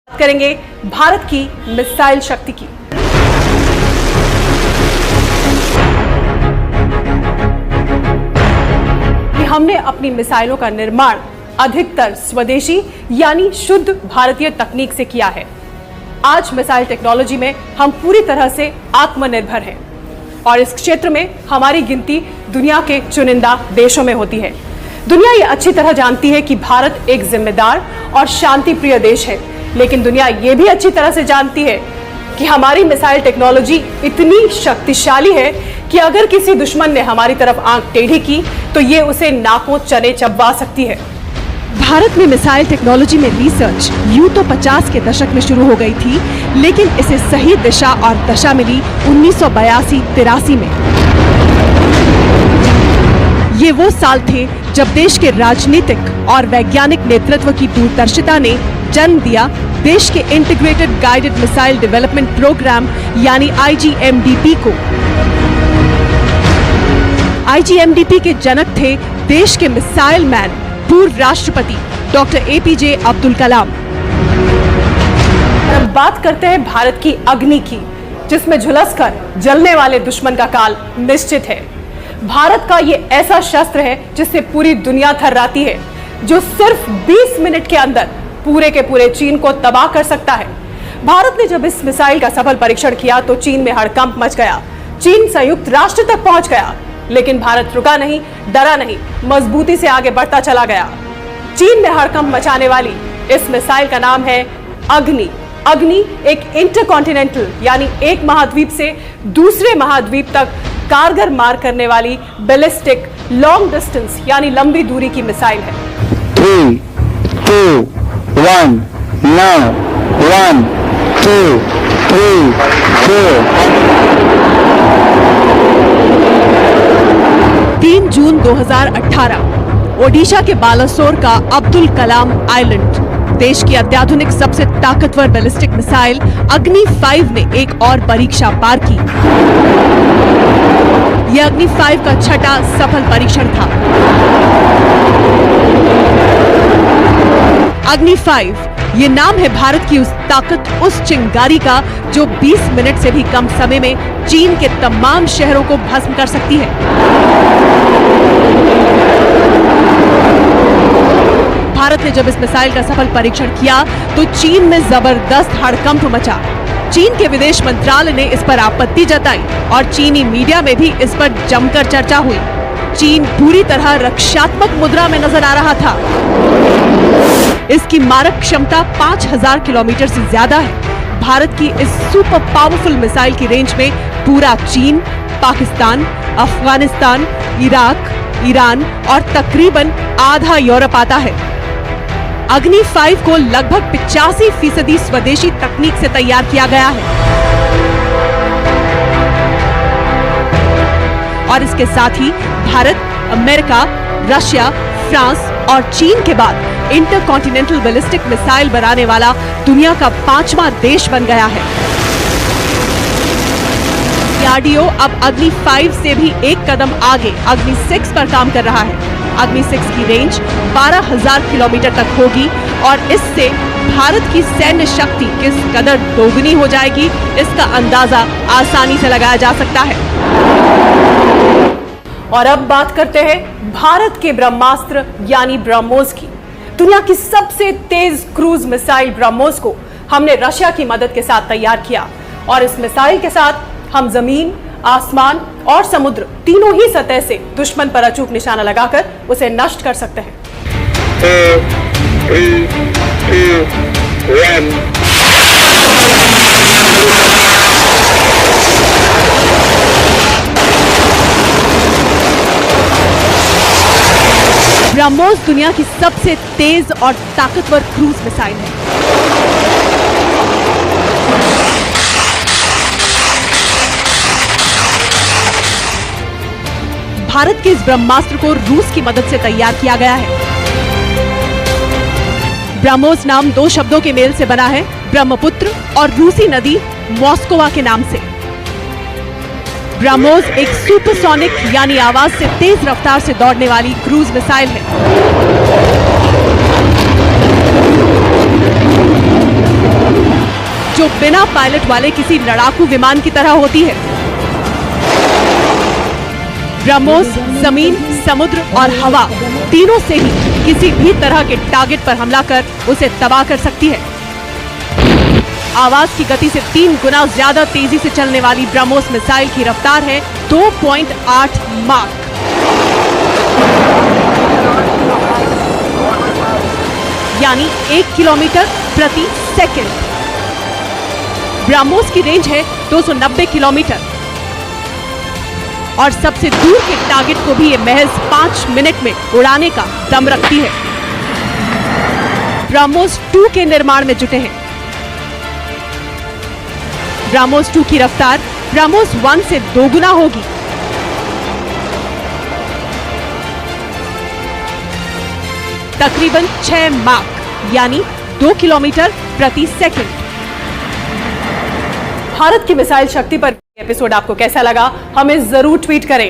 करेंगे भारत की मिसाइल शक्ति की। कि हमने अपनी मिसाइलों का निर्माण अधिकतर स्वदेशी यानी शुद्ध भारतीय तकनीक से किया है। आज मिसाइल टेक्नोलॉजी में हम पूरी तरह से आत्मनिर्भर हैं और इस क्षेत्र में हमारी गिनती दुनिया के चुनिंदा देशों में होती है। दुनिया ये अच्छी तरह जानती है कि भारत एक जिम्मेदार और शांति प्रिय देश है, लेकिन दुनिया ये भी अच्छी तरह से जानती है कि हमारी मिसाइल टेक्नोलॉजी इतनी शक्तिशाली है कि अगर किसी दुश्मन ने हमारी तरफ आंख टेढ़ी की तो ये उसे नाकों चने चबवा सकती है। भारत में मिसाइल टेक्नोलॉजी में रिसर्च यूं तो 50 के दशक में शुरू हो गई थी, लेकिन इसे सही दिशा और दशा मिली 1982-83 में। ये वो साल थे जब देश के राजनीतिक और वैज्ञानिक नेतृत्व की दूरदर्शिता ने जन्म दिया देश के integrated guided missile development program यानी IGMDP को। IGMDP के जनक थे देश के मिसाइल मैन पूर्व राष्ट्रपति डॉक्टर APJ अब्दुल कलाम। अब बात करते हैं भारत की अग्नि की, जिसमें झुलसकर जलने वाले दुश्मन का काल निश्चित है। भारत का ये ऐसा शस्त्र है जिससे पूरी दुनिया थर्राती है, जो सिर्फ 20 मिनट के अंदर पूरे के पूरे चीन को तबाह कर सकता है। भारत ने जब इस मिसाइल का सफल परीक्षण किया तो चीन में हड़कंप मच गया। चीन संयुक्त राष्ट्र तक पहुंच गया, लेकिन भारत रुका नहीं, डरा नहीं, मजबूती से आगे बढ़ता चला गया। चीन में हड़कंप मचाने वाली इस मिसाइल का नाम है अग्नि। अग्नि एक इंटरकॉन्टिनेंटल यानी एक महाद्वीप से दूसरे महाद्वीप तक कारगर मार करने वाली बैलिस्टिक लॉन्ग डिस्टेंस यानी लंबी दूरी की मिसाइल है। 3, 2, 1 now 1 2 3 4 3 जून 2018 ओडिशा के बालासोर का अब्दुल कलाम आइलैंड देश की अत्याधुनिक सबसे ताकतवर बैलिस्टिक मिसाइल अग्नि 5 ने एक और परीक्षा पार की। यह अग्नि 5 का छठा सफल परीक्षण था। अग्नि 5 ये नाम है भारत की उस ताकत, उस चिंगारी का जो 20 मिनट से भी कम समय में चीन के तमाम शहरों को भस्म कर सकती है। भारत ने जब इस मिसाइल का सफल परीक्षण किया तो चीन में जबरदस्त हड़कंप मचा। चीन के विदेश मंत्रालय ने इस पर आपत्ति जताई और चीनी मीडिया में भी इस पर जमकर चर्चा हुई। चीन पूरी तरह रक्षात्मक मुद्रा में नजर आ रहा था। इसकी मारक क्षमता 5000 किलोमीटर से ज्यादा है। भारत की इस सुपर पावरफुल मिसाइल की रेंज में पूरा चीन, पाकिस्तान, अफगानिस्तान, इराक, ईरान और तकरीबन आधा यूरोप आता है। अग्नि 5 को लगभग 85% स्वदेशी तकनीक से तैयार किया गया है और इसके साथ ही भारत, अमेरिका, रशिया, फ्रांस और चीन के बाद इंटरकॉन्टिनेंटल बैलिस्टिक मिसाइल बनाने वाला दुनिया का 5वां देश बन गया है। DRDO अब अग्नि 5 से भी एक कदम आगे अग्नि 6 पर काम कर रहा है। अग्नि 6 की रेंज 12,000 किलोमीटर तक होगी और इससे भारत की सैन्य शक्ति किस कदर दोगुनी हो जाएगी, इसका अंदाजा आसानी से लगाया जा सकता है। और अब बात करते हैं भारत के ब्रह्मास्त्र यानी ब्रह्मोस की। दुनिया की सबसे तेज क्रूज मिसाइल ब्रह्मोस को हमने रशिया की मदद के साथ तैयार किया और इस मिसाइल के साथ हम जमीन, आसमान और समुद्र तीनों ही सतह से दुश्मन पर अचूक निशाना लगाकर उसे नष्ट कर सकते हैं। 3, 2, 1 ब्रह्मोस दुनिया की सबसे तेज और ताकतवर क्रूज मिसाइल है। भारत के इस ब्रह्मास्त्र को रूस की मदद से तैयार किया गया है। ब्रह्मोस नाम 2 शब्दों के मेल से बना है, ब्रह्मपुत्र और रूसी नदी मॉस्कोवा के नाम से। ब्रह्मोस एक सुपरसोनिक यानी आवाज से तेज रफ्तार से दौड़ने वाली क्रूज मिसाइल है। जो बिना पायलट वाले किसी लड़ाकू विमान की तरह होती है। ब्रह्मोस जमीन, समुद्र और हवा तीनों से ही किसी भी तरह के टारगेट पर हमला कर उसे तबाह कर सकती है। आवाज की गति से 3 गुना ज्यादा तेजी से चलने वाली ब्रह्मोस मिसाइल की रफ्तार है 2.8 माक। यानी 1 किलोमीटर प्रति सेकंड। ब्रह्मोस की रेंज है 290 किलोमीटर और सबसे दूर के टारगेट को भी ये महज 5 मिनट में उड़ाने का दम रखती है। ब्रह्मोस 2 के निर्माण में जुटे हैं। ब्रह्मोस 2 की रफ्तार ब्रह्मोस 1 से 2 गुना होगी। तकरीबन 6 माक यानी 2 किलोमीटर प्रति सेकंड। भारत की मिसाइल शक्ति पर एपिसोड आपको कैसा लगा, हमें जरूर ट्वीट करें।